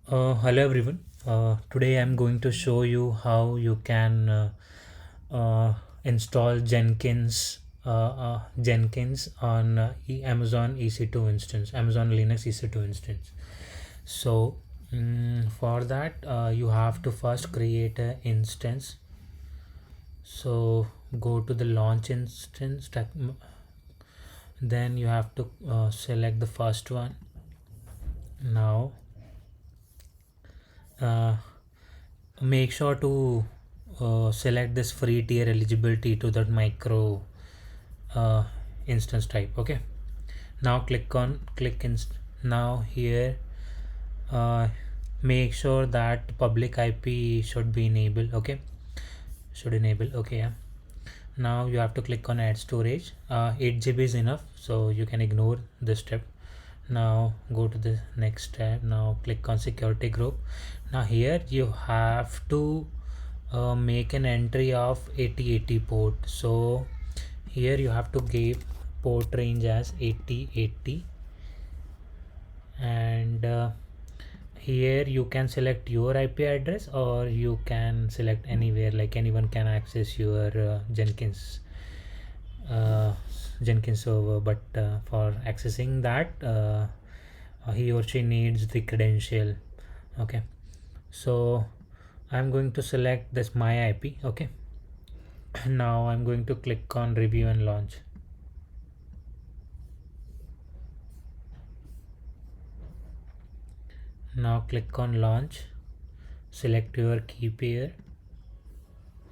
Hello everyone. Today I'm going to show you how you can install Jenkins on Amazon EC2 instance, Amazon Linux EC2 instance. So for that, you have to first create an instance. So go to the launch instance, then you have to select the first one. Now uh, make sure to select this free tier eligibility to that micro uh, instance type. Okay, now now here uh, make sure that public IP should be enabled. Okay, should enable. Okay, yeah. Now you have to click on add storage. 8 GB is enough, so you can ignore this step. Now go to the next tab. Now click on security group. Now here you have to make an entry of 8080 port. So here you have to give port range as 8080, and here you can select your IP address, or you can select anywhere, like anyone can access your uh, Jenkins server, but for accessing that he or she needs the credential. Okay, so I'm going to select this my IP. Okay, now I'm going to click on review and launch. Now click on launch, select your key pair.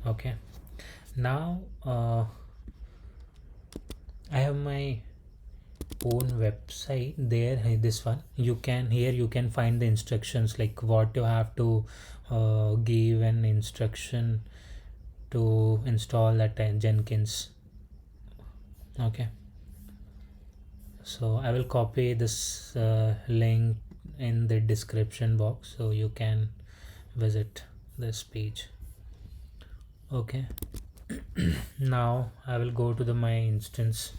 Okay, now I have my own website there. This one, you can here you can find the instructions, like what you have to give an instruction to install that Jenkins. Okay, so I will copy this link in the description box, so you can visit this page. Okay, now I will go to the my instance.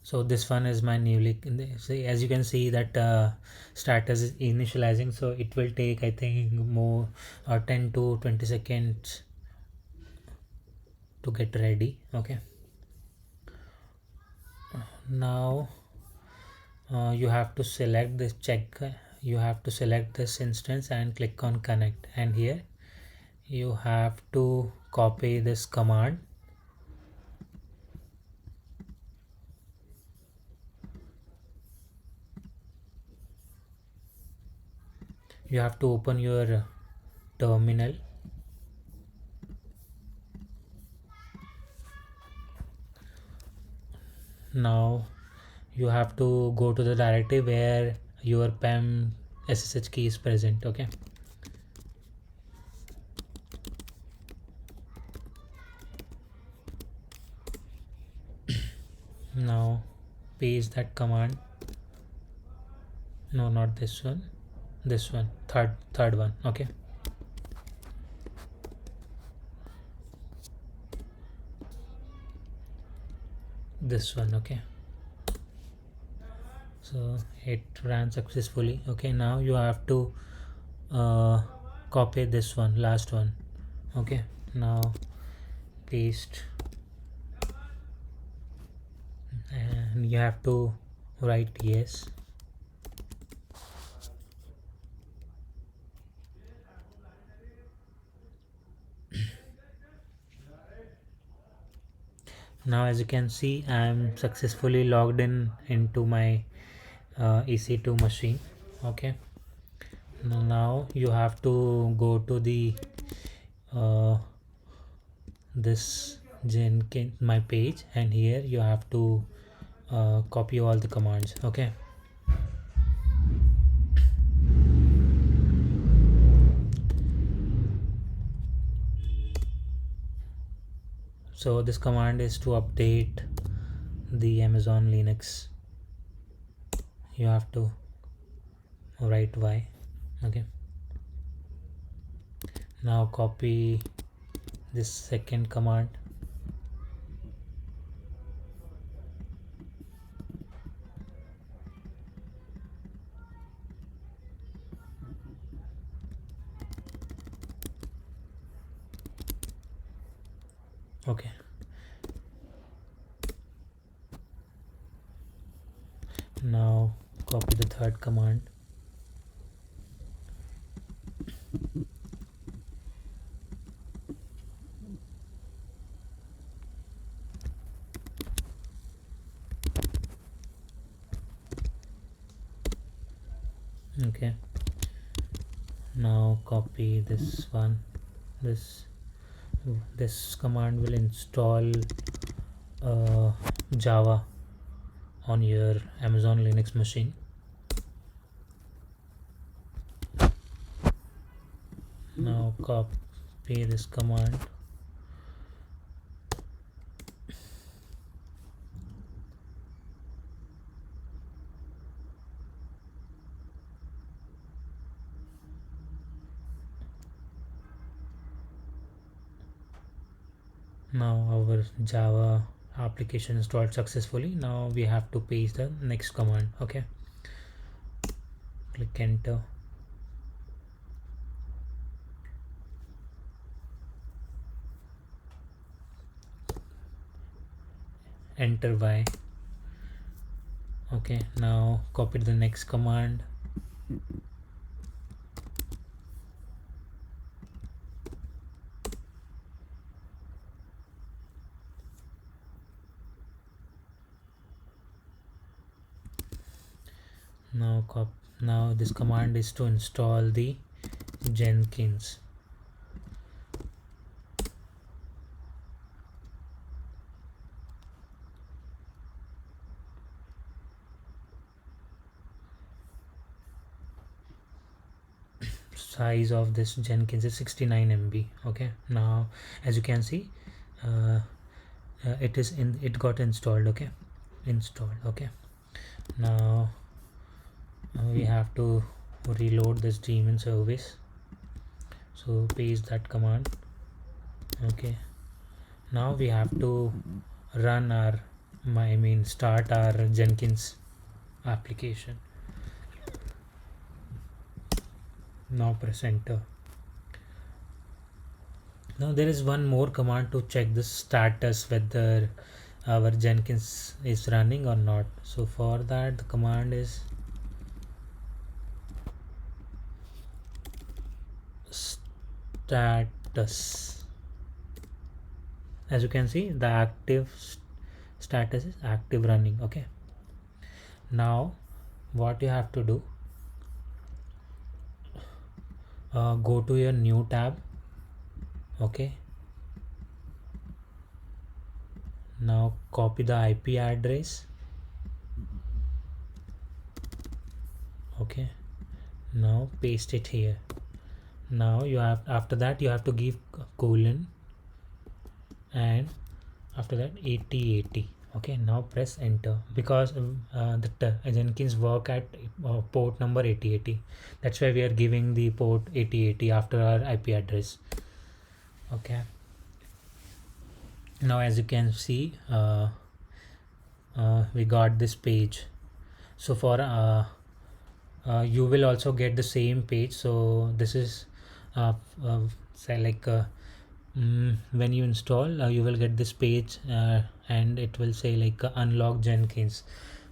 So this one is my newly, as you can see that status is initializing, so it will take, I think, more 10 to 20 seconds to get ready. Okay, now you have to select this check you have to select this instance and click on connect, and here you have to copy this command. You have to open your terminal. Now you have to go to the directory where your PEM SSH key is present. Okay, now paste that command. No, not this one, this one, third one. Okay, this one. Okay, so it ran successfully. Okay, now you have to uh, copy this one, last one. Okay, now paste, and you have to write yes. Now as you can see, I am successfully logged in into my EC2 machine. Okay, now you have to go to the uh, this Jenkins my page, and here you have to copy all the commands. Okay, so this command is to update the Amazon Linux. You have to write y. Okay, now copy this second command. Okay, now copy the third command. Okay, now copy this one. This command will install Java on your Amazon Linux machine. Now copy this command. Now our Java application installed successfully. Now we have to paste the next command. Okay, click enter. Enter Y. Okay, now copy the next command. Now this command is to install the Jenkins. Size of this Jenkins is 69 MB. Okay, now as you can see, it got installed. Okay, Okay, now we have to reload this daemon service, so paste that command. Okay, now we have to run our start our Jenkins application. Now press enter. Now there is one more command to check the status whether our Jenkins is running or not. So for that the command is status. As you can see, the active status is active running. Okay, now what you have to do, go to your new tab. Okay, now copy the IP address. Okay, now paste it here. Now you have, after that you have to give colon, and after that 8080. Okay, now press enter, because the Jenkins work at port number 8080. That's why we are giving the port 8080 after our IP address. Okay, now as you can see, we got this page. So for you will also get the same page. So this is say like when you install, you will get this page, and it will say like unlock Jenkins.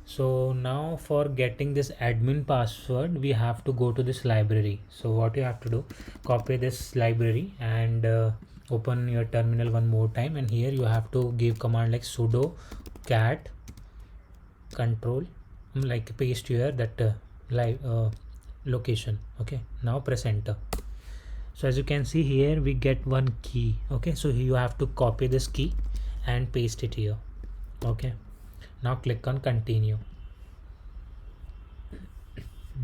So now for getting this admin password, we have to go to this library. So what you have to do, copy this library and open your terminal one more time, and here you have to give command like sudo cat control, like paste here that live location. Okay, now press enter. So as you can see here, we get one key. Okay, so you have to copy this key and paste it here. Okay, now click on continue.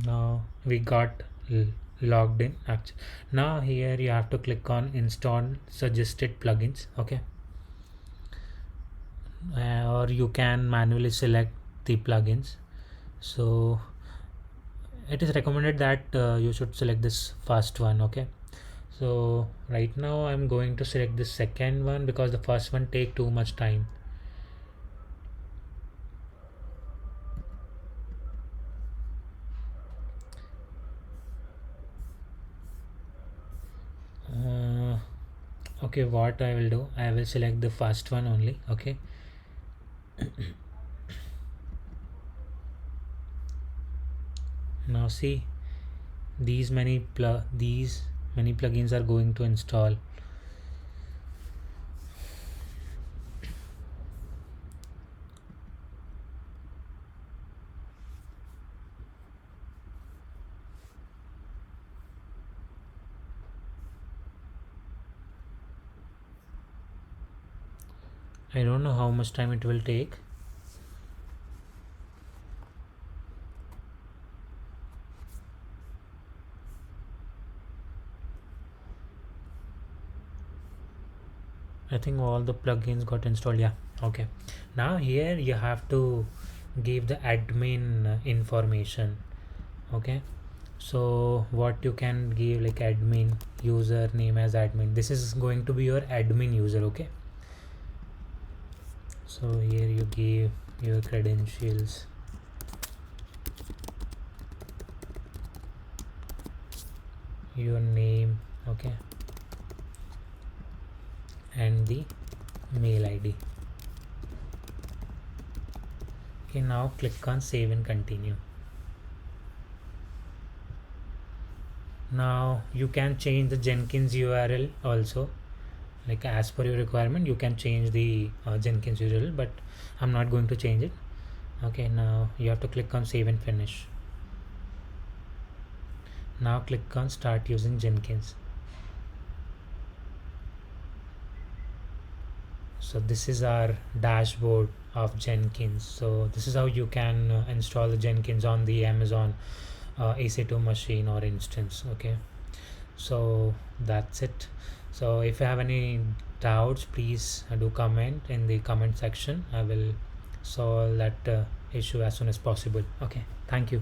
Now we got logged in. Actually, now here you have to click on install suggested plugins. Okay, or you can manually select the plugins. So it is recommended that you should select this first one. Okay, so right now I'm going to select the second one because the first one take too much time. Okay, what I will do, I will select the first one only. Okay, now see, these many plugins are going to install. I don't know how much time it will take. I think all the plugins got installed. Yeah, okay. Now here you have to give the admin information. Okay, so what you can give, like admin username as admin. This is going to be your admin user. Okay, so here you give your credentials, your name, okay, and the mail ID. Okay, now click on save and continue. Now you can change the Jenkins URL also, like as per your requirement you can change the Jenkins URL, but I'm not going to change it. Okay, now you have to click on save and finish. Now click on start using Jenkins. So this is our dashboard of Jenkins. So this is how you can install the Jenkins on the Amazon EC2 machine or instance. Okay, so that's it. So if you have any doubts, please do comment in the comment section. I will solve that issue as soon as possible. Okay, thank you.